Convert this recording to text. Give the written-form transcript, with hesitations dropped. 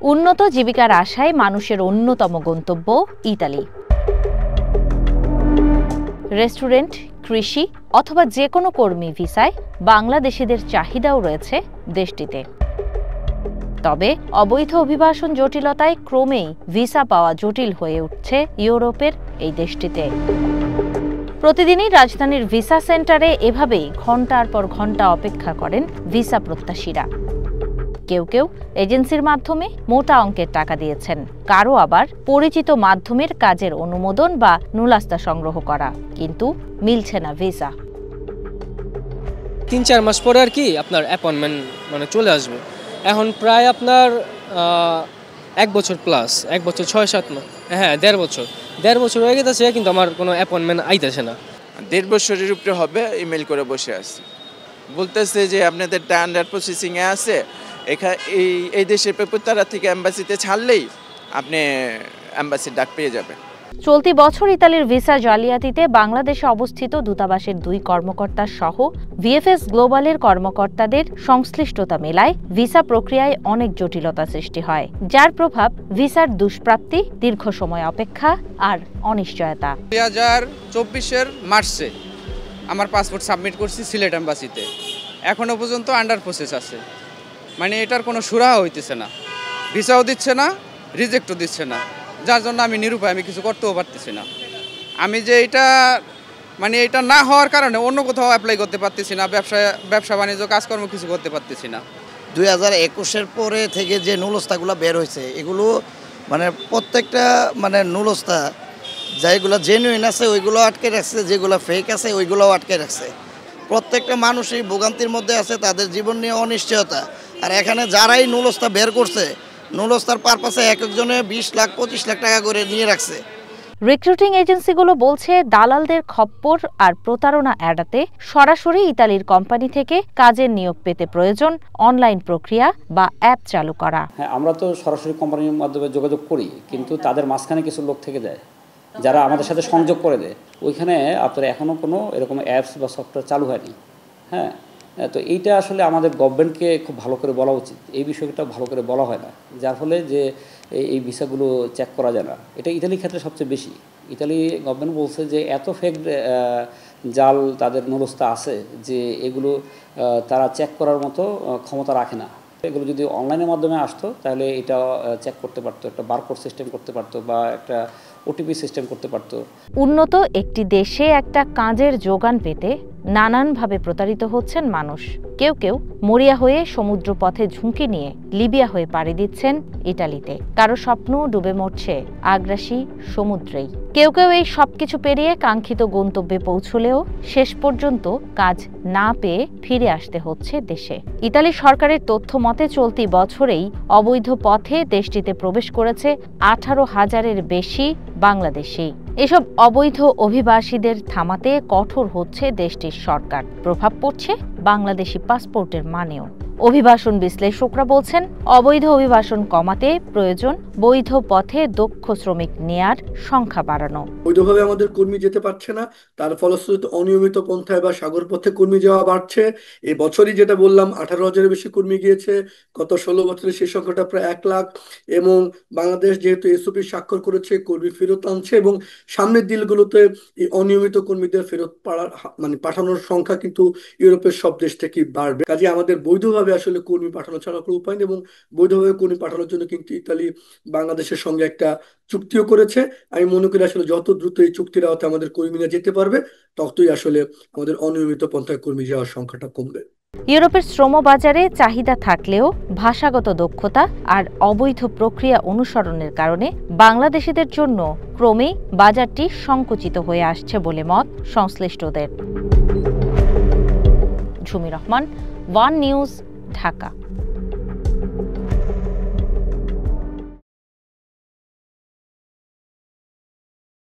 উন্নত জীবিকার আশায় মানুষের অন্যতম গন্তব্য ইতালি। রেস্টুরেন্ট, কৃষি অথবা যে কোনো কর্মী ভিসায় বাংলাদেশিদের চাহিদাও রয়েছে দেশটিতে। তবে অবৈধ অভিবাসন জটিলতায় ক্রমেই ভিসা পাওয়া জটিল হয়ে উঠছে ইউরোপের এই দেশটিতে। প্রতিদিনই রাজধানীর ভিসা সেন্টারে এভাবেই ঘণ্টার পর ঘণ্টা অপেক্ষা করেন ভিসা প্রত্যাশীরা। কেউ কেউ এজেন্সির মাধ্যমে মোটা অঙ্কের টাকা দিয়েছেন, কারো আবার পরিচিত মাধ্যমের কাজের অনুমোদন বা নুলাস্তা সংগ্রহ করা, কিন্তু মিলছে না ভিসা। ৩-৪ মাস পরে আর কি আপনার অ্যাপয়েন্টমেন্ট চলে আসবে। এখন প্রায় আপনার 1 বছর প্লাস, 1 বছর 6-7 মাস, হ্যাঁ 1.5 বছর হয়ে গেছে, কিন্তু আমার কোনো অ্যাপয়েন্টমেন্ট আইতেছে না। 1.5 বছরের উপরে হবে, ইমেল করে বসে আছি, বলতেছে যে আপনাদের আন্ডার প্রসেসিংয়ে আছে, এই দেশের পেপার তারা থেকে এম্বাসিতে ছাড়লেই আপনি এম্বাসির ডাক পেয়ে যাবেন। চলতি বছর ইতালির ভিসা জালিয়াতিতে বাংলাদেশে অবস্থিত দূতাবাসের 2 কর্মকর্তা সহ ভিএফএস গ্লোবালের কর্মকর্তাদের সংশ্লিষ্টতা মেলায় ভিসা প্রক্রিয়ায় অনেক জটিলতা সৃষ্টি হয়, যার প্রভাব ভিসার দুষ্প্রাপ্তি, দীর্ঘ সময় অপেক্ষা আর অনিশ্চয়তা। 2024-এর মার্চে আমার পাসপোর্ট সাবমিট করছি সিলেট এম্বাসিতে, এখনো পর্যন্ত আন্ডার প্রসেস আছে। এটার কোনো সুরাহা হইতেছে না, ভিসাও দিচ্ছে না, রিজেক্টও দিচ্ছে না, যার জন্য আমি নিরুপায়, আমি কিছু করতেও পারতেছি না। আমি যে এটা এটা না হওয়ার কারণে অন্য কোথাও অ্যাপ্লাই করতে পারতেছি না, ব্যবসা বাণিজ্য কাজকর্ম কিছু করতে পারতেছি না। 2021-এর পরে থেকে যে নুলস্তাগুলো বের হয়েছে, এগুলো প্রত্যেকটা নুলস্তা যেগুলো জেনুইন আছে ওইগুলো আটকে রাখছে, যেগুলো ফেক আছে ওইগুলোও আটকে রাখছে। প্রত্যেকটা মানুষই ভোগান্তির মধ্যে আছে, তাদের জীবন নিয়ে অনিশ্চয়তা। আর এখানে যারাই নুলস্তা বের করছে, নুলস্তার পারপাসে এক একজনে 20 লাখ 25 লাখ টাকা করে নিয়ে রাখছে। রিক্রুটিং এজেন্সিগুলো বলছে দালালদের খপ্পর আর প্রতারণা এড়াতে সরাসরি ইতালির কোম্পানি থেকে কাজের নিয়োগ পেতে প্রয়োজন অনলাইন প্রক্রিয়া বা অ্যাপ চালু করা। হ্যাঁ, আমরা তো সরাসরি কোম্পানির মাধ্যমে যোগাযোগ করি, কিন্তু তাদের মাঝখানে কিছু লোক থেকে যায় যারা আমাদের সাথে সংযোগ করে দেয়। ওইখানে আপনার এখনও কোনো এরকম অ্যাপস বা সফটওয়্যার চালু হয়নি। হ্যাঁ, তো এইটা আসলে আমাদের গভর্নমেন্টকে খুব ভালো করে বলা উচিত। এই বিষয়টা ভালো করে বলা হয় না, যার ফলে যে এই ভিসাগুলো চেক করা যায় না। এটা ইতালির ক্ষেত্রে সবচেয়ে বেশি। ইতালি গভর্নমেন্ট বলছে যে এত ফেক জাল তাদের নুলস্তা আছে যে এগুলো তারা চেক করার মতো ক্ষমতা রাখে না। এগুলো যদি অনলাইনের মাধ্যমে আসতো তাহলে এটা চেক করতে পারতো, একটা বারকোড সিস্টেম করতে পারতো বা একটা ওটিপি সিস্টেম করতে পারতো। উন্নত একটি দেশে একটা কাজের যোগান পেতে নানানভাবে প্রতারিত হচ্ছেন মানুষ। কেউ কেউ মরিয়া হয়ে সমুদ্র পথে ঝুঁকি নিয়ে লিবিয়া হয়ে পাড়ি দিচ্ছেন ইতালিতে, কারো স্বপ্ন ডুবে মরছে আগ্রাসী সমুদ্রেই। কেউ কেউ এই সবকিছু পেরিয়ে কাঙ্ক্ষিত গন্তব্যে পৌঁছলেও শেষ পর্যন্ত কাজ না পেয়ে ফিরে আসতে হচ্ছে দেশে। ইতালি সরকারের তথ্য মতে চলতি বছরেই অবৈধ পথে দেশটিতে প্রবেশ করেছে 18,000-এর বেশি বাংলাদেশি। এসব অবৈধ অভিবাসীদের থামাতে কঠোর হচ্ছে দেশটির সরকার। প্রভাব পড়ছে বাংলাদেশি পাসপোর্টের মানেও। অভিবাসন বিশ্লেষকরা বলছেন, অবৈধ অভিবাসন কমাতে প্রয়োজন বৈধ পথে দক্ষ শ্রমিক নেয়ার সংখ্যা বাড়ানো। বৈধভাবে আমাদের কর্মী যেতে পারছে না, তার ফলশ্রুতিতে অনিয়মিত পন্থায় বা সাগর পথে কর্মী যাওয়া বাড়ছে। এই বছরই যেটা বললাম 18,000-এর বেশি কর্মী গিয়েছে, গত 16 বছরে সেই সংখ্যাটা প্রায় 1 লাখ। এবং বাংলাদেশ যেহেতু এসওপি স্বাক্ষর করেছে, কর্মী ফেরত আনছে এবং সামনের দিনগুলোতে এই অনিয়মিত কর্মীদের ফেরত পাঠানোর সংখ্যা কিন্তু ইউরোপের সব দেশ থেকে বাড়বে। কাজে আমাদের বৈধভাবে আসলে কর্মী পাঠানো ছাড়া কোনো উপায় নেই এবং বৈধভাবে কর্মী পাঠানোর জন্য কিন্তু ইতালি বাংলাদেশের সঙ্গে একটা চুক্তিও করেছে। আমি মনে করি আসলে যত দ্রুত এই চুক্তির আওতায় আমাদের কর্মীরা যেতে পারবে, ততই আসলে আমাদের অনিয়মিত পন্থায় কর্মী যাওয়ার সংখ্যাটা কমবে। ইউরোপের শ্রমবাজারে চাহিদা থাকলেও ভাষাগত দক্ষতা আর অবৈধ প্রক্রিয়া অনুসরণের কারণে বাংলাদেশিদের জন্য ক্রমেই বাজারটি সংকুচিত হয়ে আসছে বলে মত সংশ্লিষ্টদের। ঝুমি রহমান, ওয়ান নিউজ, ঢাকা।